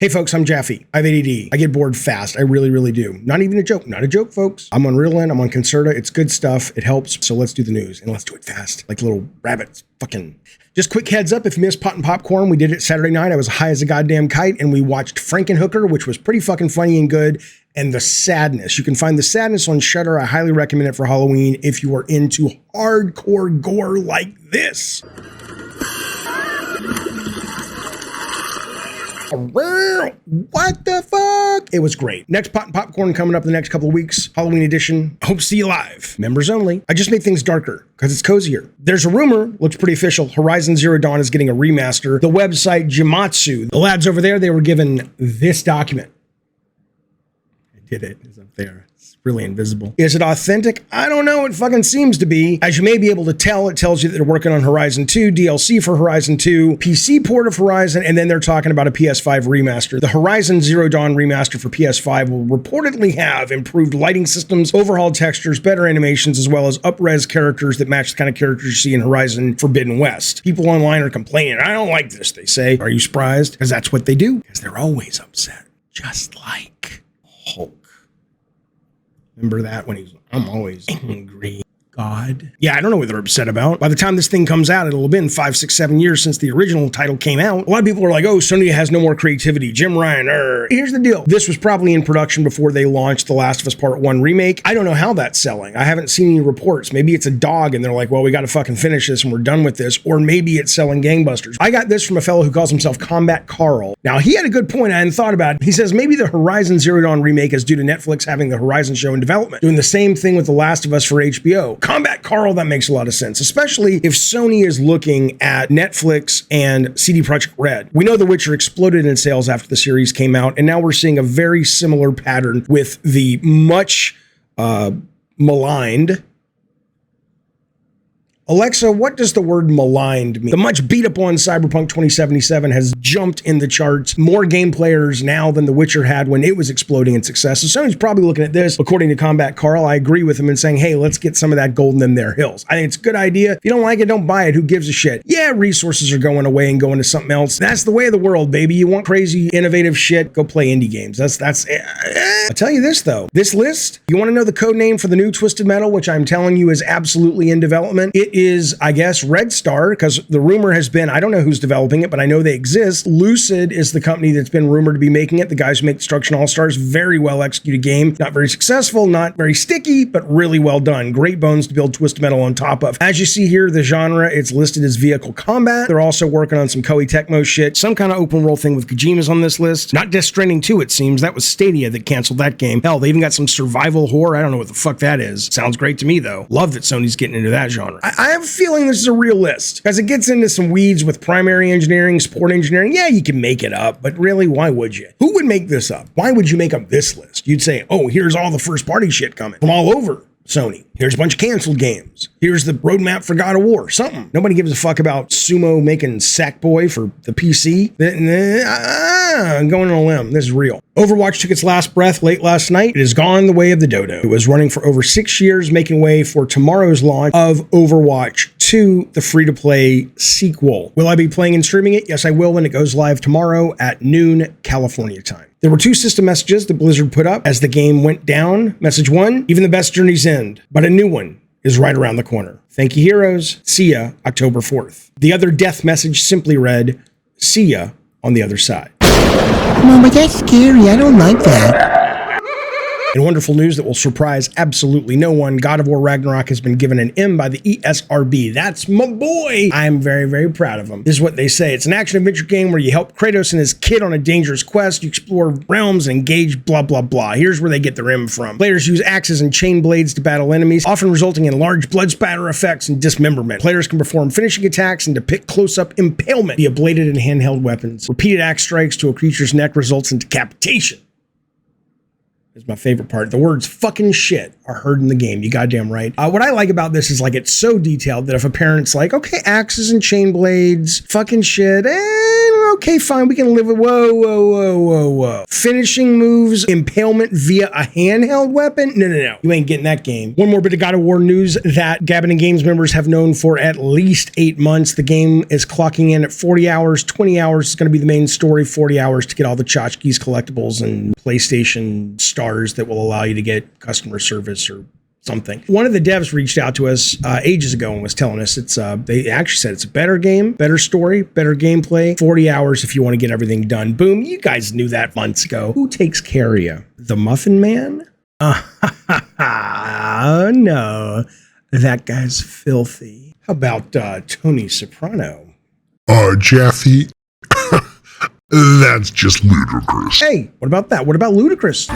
Hey folks, I'm Jaffe. I have ADD. I get bored fast. I really, really do. Not even a joke. Not a joke, folks. I'm on Reelin. I'm on Concerta. It's good stuff. It helps. So let's do the news and let's do it fast. Like little rabbits. Fucking. Just quick heads up. If you missed Pot and Popcorn, we did it Saturday night. I was high as a goddamn kite and we watched Frankenhooker, which was pretty fucking funny and good. And The Sadness. You can find The Sadness on Shudder. I highly recommend it for Halloween if you are into hardcore gore like this. What the fuck? It was great. Next Pot and Popcorn coming up in the next couple of weeks. Halloween edition. Hope to see you live. Members only. I just made things darker because it's cozier. There's a rumor, looks pretty official. Horizon Zero Dawn is getting a remaster. The website Jimatsu, the lads over there, they were given this document. I did it. It's up there. It's really invisible. Is it authentic? I don't know. It fucking seems to be. As you may be able to tell, it tells you that they're working on Horizon 2, DLC for Horizon 2, PC port of Horizon, and then they're talking about a PS5 remaster. The Horizon Zero Dawn remaster for PS5 will reportedly have improved lighting systems, overhauled textures, better animations, as well as up-res characters that match the kind of characters you see in Horizon Forbidden West. People online are complaining, I don't like this, they say. Are you surprised? Because that's what they do. Because they're always upset. Just like Hulk. Remember that when he's, I'm always angry. God. Yeah, I don't know what they're upset about. By the time this thing comes out, it'll have been 5, 6, 7 years since the original title came out. A lot of people are like, oh, Sony has no more creativity. Jim Ryan, Here's the deal. This was probably in production before they launched The Last of Us Part 1 remake. I don't know how that's selling. I haven't seen any reports. Maybe it's a dog and they're like, well, we got to fucking finish this and we're done with this. Or maybe it's selling gangbusters. I got this from a fellow who calls himself Combat Carl. Now, he had a good point I hadn't thought about. He says maybe the Horizon Zero Dawn remake is due to Netflix having the Horizon show in development, doing the same thing with The Last of Us for HBO. Combat Carl, that makes a lot of sense, especially if Sony is looking at Netflix and CD Projekt Red. We know The Witcher exploded in sales after the series came out, and now we're seeing a very similar pattern with the much maligned. Alexa, what does the word maligned mean? The much beat up on Cyberpunk 2077 has jumped in the charts. More game players now than The Witcher had when it was exploding in success. So Sony's probably looking at this, according to Combat Carl. I agree with him and saying, hey, let's get some of that gold in their hills. I think it's a good idea. If you don't like it, don't buy it. Who gives a shit? Yeah, resources are going away and going to something else. That's the way of the world, baby. You want crazy, innovative shit? Go play indie games. I'll tell you this, though. This list, you want to know the code name for the new Twisted Metal, which I'm telling you is absolutely in development? It is, I guess, Red Star, because the rumor has been, I don't know who's developing it, but I know they exist. Lucid is the company that's been rumored to be making it. The guys who make Destruction All-Stars, very well executed game. Not very successful, not very sticky, but really well done. Great bones to build Twisted Metal on top of. As you see here, the genre, it's listed as vehicle combat. They're also working on some Koei Tecmo shit. Some kind of open world thing with Kojima's on this list. Not Death Stranding 2, it seems. That was Stadia that canceled that game. Hell, they even got some survival horror. I don't know what the fuck that is. Sounds great to me, though. Love that Sony's getting into that genre. I have a feeling this is a real list because it gets into some weeds with primary engineering, support engineering. Yeah, you can make it up, but really, why would you? Who would make this up? Why would you make up this list? You'd say, oh, here's all the first party shit coming from all over Sony. Here's a bunch of canceled games. Here's the roadmap for God of War. Something. Nobody gives a fuck about Sumo making Sackboy for the PC. I'm going on a limb. This is real. Overwatch took its last breath late last night. It has gone the way of the dodo. It was running for over 6 years, making way for tomorrow's launch of Overwatch 2, the free-to-play sequel. Will I be playing and streaming it? Yes, I will when it goes live tomorrow at noon California time. There were 2 system messages that Blizzard put up as the game went down. Message 1, even the best journeys end, but a new one is right around the corner. Thank you, heroes. See ya, October 4th. The other death message simply read, see ya on the other side. Mama, that's scary. I don't like that. In wonderful news that will surprise absolutely no one, God of War Ragnarok has been given an M by the ESRB. That's my boy. I'm very, very proud of him. This is what they say. It's an action-adventure game where you help Kratos and his kid on a dangerous quest. You explore realms and engage blah, blah, blah. Here's where they get their M from. Players use axes and chain blades to battle enemies, often resulting in large blood spatter effects and dismemberment. Players can perform finishing attacks and depict close-up impalement via bladed and handheld weapons. Repeated axe strikes to a creature's neck results in decapitation. is my favorite part. The words fucking shit are heard in the game. You goddamn right. What I like about this is like it's so detailed that if a parent's like, okay, axes and chain blades, fucking shit, okay, fine, we can live with, whoa. Finishing moves, impalement via a handheld weapon? No. You ain't getting that game. One more bit of God of War news that Gavin and Games members have known for at least 8 months. The game is clocking in at 40 hours, 20 hours is going to be the main story, 40 hours to get all the tchotchkes, collectibles, and PlayStation stars that will allow you to get customer service or something. One of the devs reached out to us ages ago and was telling us they actually said it's a better game, better story, better gameplay, 40 hours if you want to get everything done. Boom, you guys knew that months ago. Who takes care of you? The Muffin Man? No, that guy's filthy. How about Tony Soprano? Jaffe, that's just ludicrous. Hey, what about that? What about Ludacris?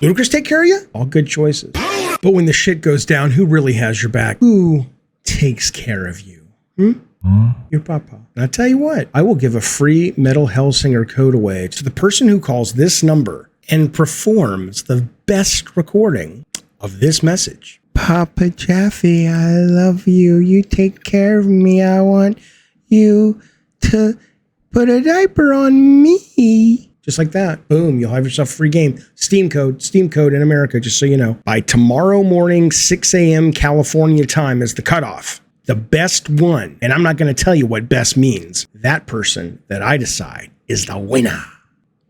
Ludacris take care of you? All good choices. But when the shit goes down, who really has your back? Who takes care of you? Your papa. And I tell you what, I will give a free Metal Hellsinger code away to the person who calls this number and performs the best recording of this message. Papa Jaffe, I love you. You take care of me. I want you to put a diaper on me. Just like that. Boom, you'll have yourself a free game. Steam code in America, just so you know. By tomorrow morning, 6 a.m. California time is the cutoff. The best one, and I'm not going to tell you what best means. That person that I decide is the winner.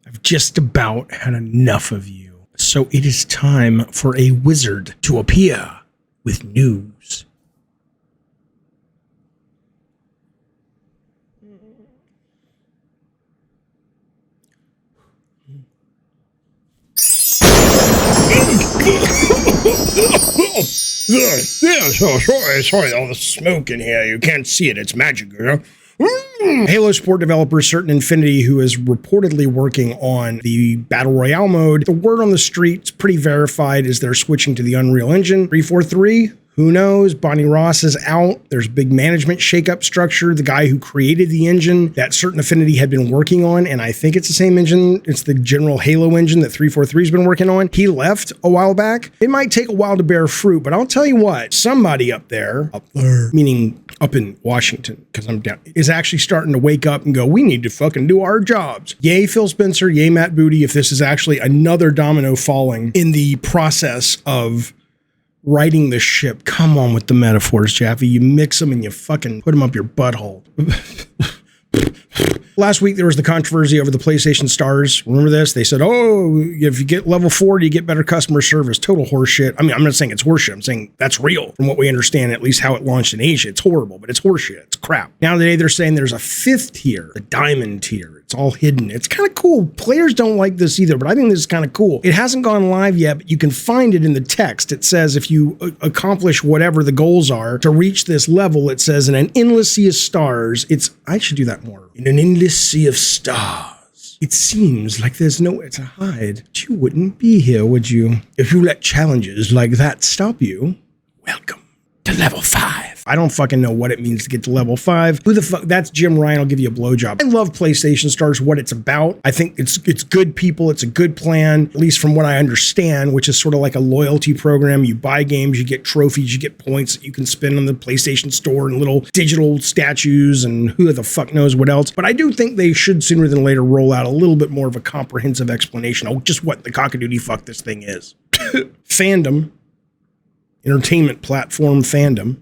I've just about had enough of you. So it is time for a wizard to appear with news. Sorry, all the smoke in here. You can't see it. It's magic, girl. Halo Sport developer Certain Infinity, who is reportedly working on the Battle Royale mode. The word on the street's pretty verified is they're switching to the Unreal Engine. 343? Who knows? Bonnie Ross is out. There's a big management shakeup structure. The guy who created the engine that Certain Affinity had been working on, and I think it's the same engine. It's the general Halo engine that 343's been working on. He left a while back. It might take a while to bear fruit, but I'll tell you what, somebody up there, meaning up in Washington, because I'm down, is actually starting to wake up and go, we need to fucking do our jobs. Yay, Phil Spencer. Yay, Matt Booty. If this is actually another domino falling in the process of righting the ship. Come on with the metaphors, Jaffe. You mix them and you fucking put them up your butthole. Last week, there was the controversy over the PlayStation stars. Remember this? They said, oh, if you get level 40, you get better customer service. Total horseshit. I mean, I'm not saying it's horseshit. I'm saying that's real from what we understand, at least how it launched in Asia. It's horrible, but it's horseshit. It's crap. Now today, they're saying there's a 5th tier, the diamond tier. It's all hidden. It's kind of cool. Players don't like this either, but I think this is kind of cool. It hasn't gone live yet, but you can find it in the text. It says if you accomplish whatever the goals are to reach this level, it says in an endless sea of stars, I should do that more. In an endless sea of stars, it seems like there's nowhere to hide. But you wouldn't be here, would you? If you let challenges like that stop you, welcome to level 5. I don't fucking know what it means to get to level 5. Who the fuck? That's Jim Ryan. I'll give you a blowjob. I love PlayStation Stars, what it's about. I think it's good people. It's a good plan, at least from what I understand, which is sort of like a loyalty program. You buy games, you get trophies, you get points that you can spend on the PlayStation Store and little digital statues and who the fuck knows what else. But I do think they should sooner than later roll out a little bit more of a comprehensive explanation of just what the cockadoodie fuck this thing is. Fandom, entertainment platform Fandom,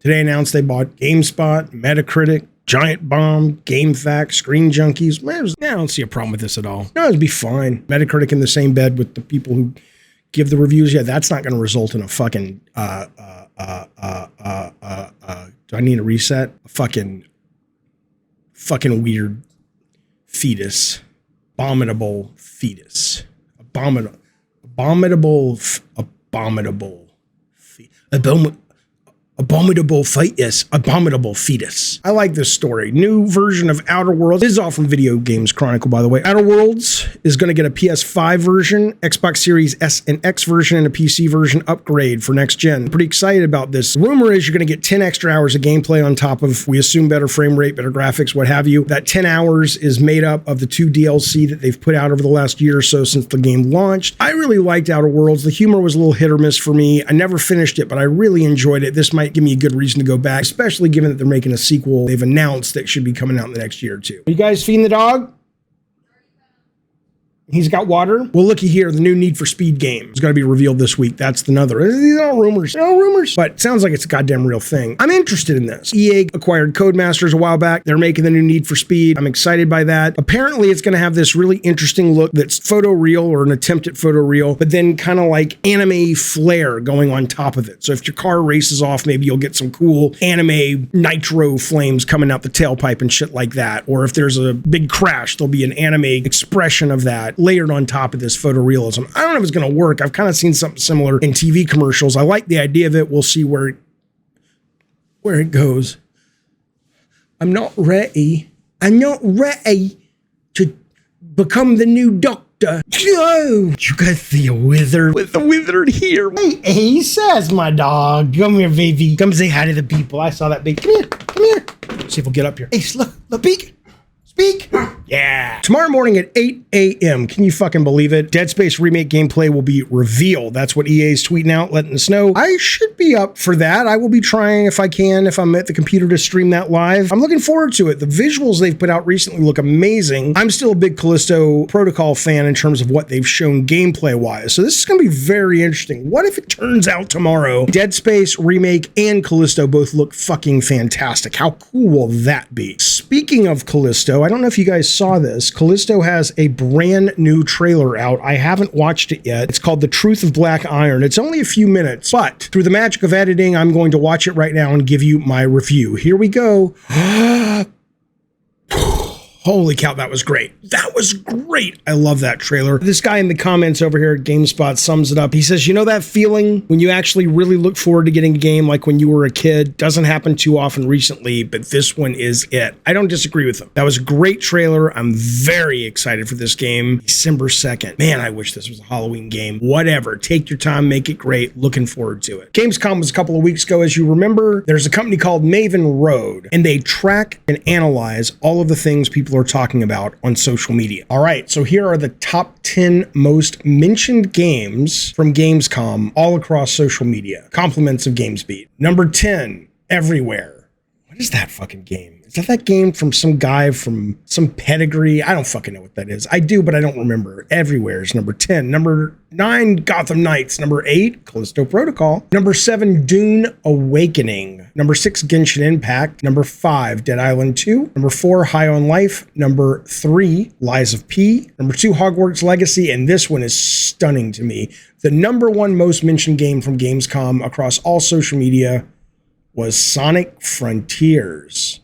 today announced they bought GameSpot, Metacritic, Giant Bomb, GameFAQs, Screen Junkies. I don't see a problem with this at all. No, it'd be fine. Metacritic in the same bed with the people who give the reviews. Yeah, that's not going to result in a fucking, do I need a reset? A fucking weird fetus. Abominable fetus. Abominable. Abominable fetus. I like this story. New version of Outer Worlds. This is all from Video Games Chronicle, by the way. Outer Worlds is going to get a PS5 version, Xbox Series S and X version, and a PC version upgrade for next gen. Pretty excited about this. The rumor is you're going to get 10 extra hours of gameplay on top of, we assume, better frame rate, better graphics, what have you. That 10 hours is made up of the 2 DLC that they've put out over the last year or so since the game launched. I really liked Outer Worlds. The humor was a little hit or miss for me. I never finished it, but I really enjoyed it. This might give me a good reason to go back, especially given that they're making a sequel they've announced that should be coming out in the next year or two. Are you guys feeding the dog? He's got water. Well, looky here, the new Need for Speed game is going to be revealed this week. That's another. These are all rumors. They're all rumors. But it sounds like it's a goddamn real thing. I'm interested in this. EA acquired Codemasters a while back. They're making the new Need for Speed. I'm excited by that. Apparently, it's going to have this really interesting look that's photoreal or an attempt at photoreal, but then kind of like anime flair going on top of it. So if your car races off, maybe you'll get some cool anime nitro flames coming out the tailpipe and shit like that. Or if there's a big crash, there'll be an anime expression of that layered on top of this photorealism. I don't know if it's going to work. I've kind of seen something similar in TV commercials. I like the idea of it. We'll see where it goes. I'm not ready. I'm not ready to become the new Doctor. Joe! You got the wizard with the wizard here. Hey, he says, my dog. Come here, baby. Come say hi to the people. I saw that big. Come here. Come here. See if we'll get up here. Hey, look, peek. Speak. Yeah. Tomorrow morning at 8 a.m. Can you fucking believe it? Dead Space Remake gameplay will be revealed. That's what EA is tweeting out, letting us know. I should be up for that. I will be trying if I can, if I'm at the computer, to stream that live. I'm looking forward to it. The visuals they've put out recently look amazing. I'm still a big Callisto Protocol fan in terms of what they've shown gameplay-wise. So this is going to be very interesting. What if it turns out tomorrow Dead Space Remake and Callisto both look fucking fantastic? How cool will that be? Speaking of Callisto, I don't know if you guys saw this. Callisto has a brand new trailer out. I haven't watched it yet. It's called The Truth of Black Iron. It's only a few minutes, but through the magic of editing, I'm going to watch it right now and give you my review. Here we go. Holy cow, that was great. That was great. I love that trailer. This guy in the comments over here at GameSpot sums it up. He says, you know that feeling when you actually really look forward to getting a game like when you were a kid? Doesn't happen too often recently, but this one is it. I don't disagree with him. That was a great trailer. I'm very excited for this game. December 2nd. Man, I wish this was a Halloween game. Whatever. Take your time, make it great. Looking forward to it. Gamescom was a couple of weeks ago, as you remember. There's a company called Maven Road, and they track and analyze all of the things people are talking about on social media. All right, so here are the top 10 most mentioned games from Gamescom all across social media. Compliments of GamesBeat. Number 10, Everywhere. What is that fucking game? Is that game from some guy from some pedigree? I don't fucking know what that is. I do, but I don't remember. Everywhere is number 10. Number 9, Gotham Knights. Number 8, Callisto Protocol. Number 7, Dune Awakening. Number 6, Genshin Impact. Number 5, Dead Island 2. Number 4, High on Life. Number 3, Lies of P. Number 2, Hogwarts Legacy. And this one is stunning to me. The number 1 most mentioned game from Gamescom across all social media was Sonic Frontiers.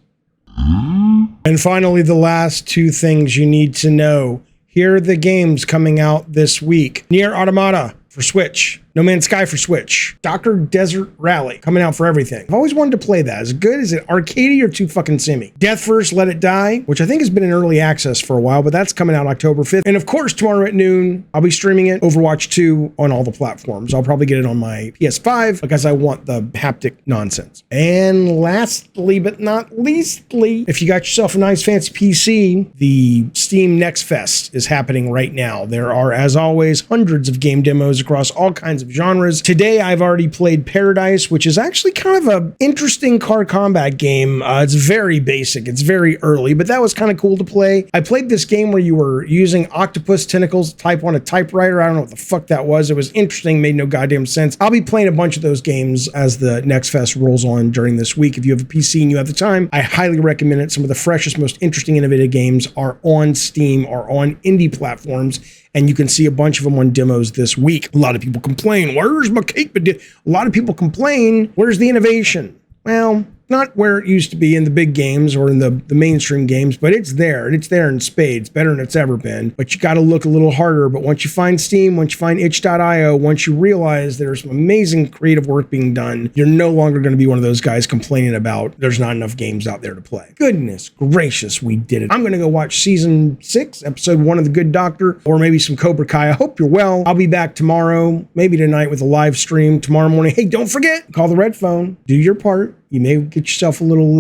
And finally, the last 2 things you need to know. Here are the games coming out this week. Nier Automata for Switch. No Man's Sky for Switch. Dr. Desert Rally coming out for everything. I've always wanted to play that. Is it good? Is it arcadey or too fucking simmy? Death First, Let It Die, which I think has been in early access for a while, but that's coming out October 5th. And of course, tomorrow at noon, I'll be streaming it, Overwatch 2, on all the platforms. I'll probably get it on my PS5 because I want the haptic nonsense. And lastly, but not leastly, if you got yourself a nice fancy PC, the Steam Next Fest is happening right now. There are, as always, hundreds of game demos across all kinds of genres. Today, I've already played Paradise, which is actually kind of an interesting car combat game. It's very basic. It's very early, but that was kind of cool to play. I played this game where you were using octopus tentacles to type on a typewriter. I don't know what the fuck that was. It was interesting, made no goddamn sense. I'll be playing a bunch of those games as the Next Fest rolls on during this week. If you have a PC and you have the time, I highly recommend it. Some of the freshest, most interesting, innovative games are on Steam, are on indie platforms, and you can see a bunch of them on demos this week. A lot of people complain, where's my cake? A lot of people complain, where's the innovation? Well, Not where it used to be in the big games or in the mainstream games, but it's there. And it's there in spades, better than it's ever been. But you got to look a little harder. But once you find Steam, once you find itch.io, once you realize there's some amazing creative work being done, you're no longer going to be one of those guys complaining about there's not enough games out there to play. Goodness gracious, we did it. I'm going to go watch season 6, episode 1 of The Good Doctor, or maybe some Cobra Kai. I hope you're well. I'll be back tomorrow, maybe tonight with a live stream tomorrow morning. Hey, don't forget, call the red phone. Do your part. You may get yourself a little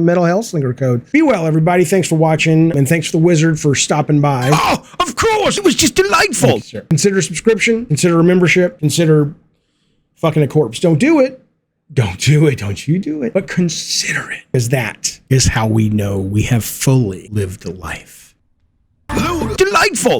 Metal Hellslinger code. Be well, everybody. Thanks for watching, and thanks to the Wizard for stopping by. Oh, of course. It was just delightful. Consider a subscription. Consider a membership. Consider fucking a corpse. Don't do it. Don't do it. Don't you do it. But consider it, because that is how we know we have fully lived a life. Delightful.